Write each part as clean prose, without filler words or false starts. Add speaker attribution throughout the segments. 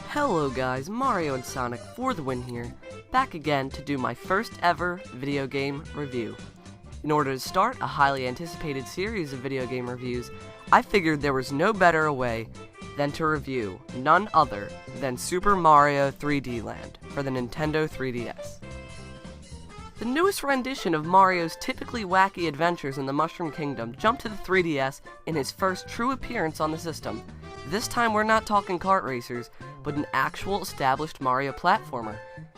Speaker 1: Hello guys, Mario and Sonic for the win here, back again to do my first ever video game review. In order to start a highly anticipated series of video game reviews, I figured there was no better way than to review none other than Super Mario 3D Land for the Nintendo 3DS. The newest rendition of Mario's typically wacky adventures in the Mushroom Kingdom jumped to the 3DS in his first true appearance on the system. This time we're not talking kart racers, but an actual established Mario platformer.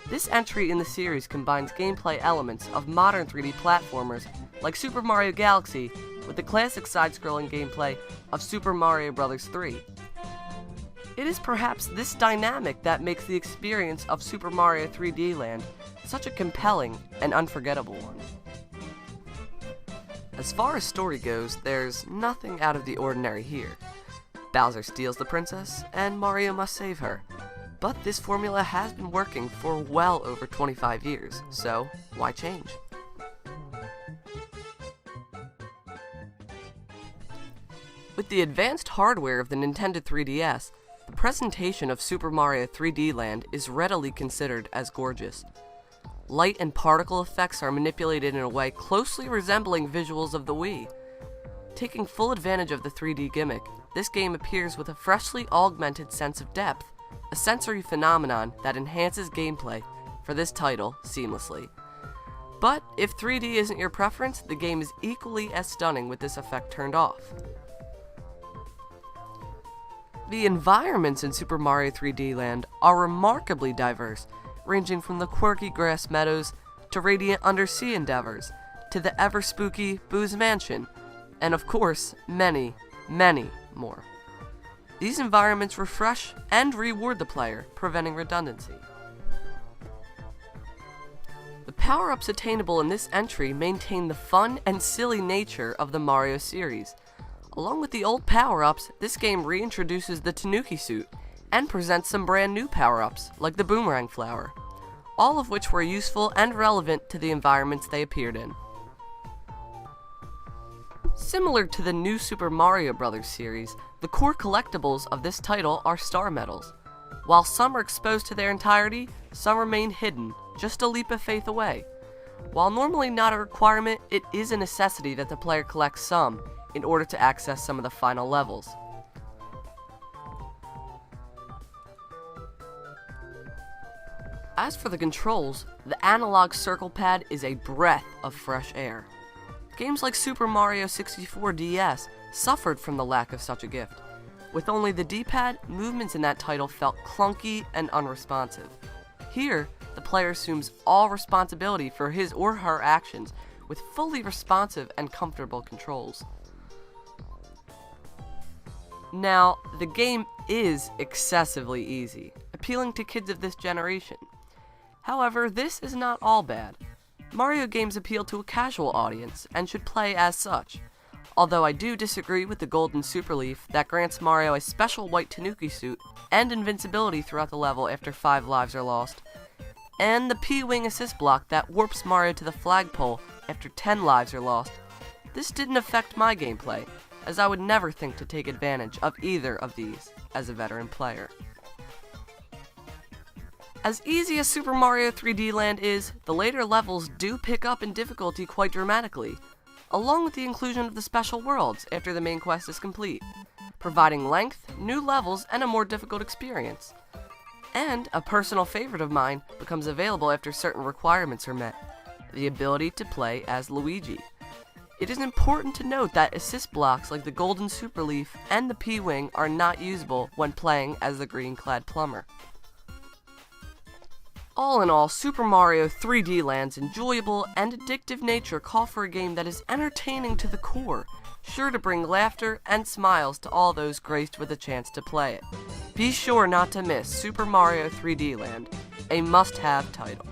Speaker 1: This entry in the series combines gameplay elements of modern 3D platformers like Super Mario Galaxy with the classic side-scrolling gameplay of Super Mario Bros. 3. It is perhaps this dynamic that makes the experience of Super Mario 3D Land such a compelling and unforgettable one. As far as story goes, there's nothing out of the ordinary here. Bowser steals the princess, and Mario must save her. But this formula has been working for well over 25 years, so why change? With the advanced hardware of the Nintendo 3DS, the presentation of Super Mario 3D Land is readily considered as gorgeous. Light and particle effects are manipulated in a way closely resembling visuals of the Wii. Taking full advantage of the 3D gimmick, this game appears with a freshly augmented sense of depth, a sensory phenomenon that enhances gameplay for this title seamlessly. But if 3D isn't your preference, the game is equally as stunning with this effect turned off. The environments in Super Mario 3D Land are remarkably diverse, ranging from the quirky grass meadows to radiant undersea endeavors, to the ever-spooky Boo's Mansion, and of course, many, many more. These environments refresh and reward the player, preventing redundancy. The power-ups attainable in this entry maintain the fun and silly nature of the Mario series. Along with the old power-ups, this game reintroduces the Tanuki suit and presents some brand new power-ups, like the Boomerang Flower, all of which were useful and relevant to the environments they appeared in. Similar to the new Super Mario Bros. Series, the core collectibles of this title are star medals. While some are exposed to their entirety, some remain hidden, just a leap of faith away. While normally not a requirement, it is a necessity that the player collects some in order to access some of the final levels. As for the controls, the analog circle pad is a breath of fresh air. Games like Super Mario 64 DS suffered from the lack of such a gift. With only the D-pad, movements in that title felt clunky and unresponsive. Here, the player assumes all responsibility for his or her actions with fully responsive and comfortable controls. Now, the game is excessively easy, appealing to kids of this generation. However, this is not all bad. Mario games appeal to a casual audience and should play as such, although I do disagree with the golden super leaf that grants Mario a special white Tanuki suit and invincibility throughout the level after 5 lives are lost, and the P-Wing assist block that warps Mario to the flagpole after 10 lives are lost. This didn't affect my gameplay, as I would never think to take advantage of either of these as a veteran player. As easy as Super Mario 3D Land is, the later levels do pick up in difficulty quite dramatically, along with the inclusion of the special worlds after the main quest is complete, providing length, new levels, and a more difficult experience. And a personal favorite of mine becomes available after certain requirements are met, the ability to play as Luigi. It is important to note that assist blocks like the Golden Super Leaf and the P-Wing are not usable when playing as the green-clad plumber. All in all, Super Mario 3D Land's enjoyable and addictive nature call for a game that is entertaining to the core, sure to bring laughter and smiles to all those graced with a chance to play it. Be sure not to miss Super Mario 3D Land, a must-have title.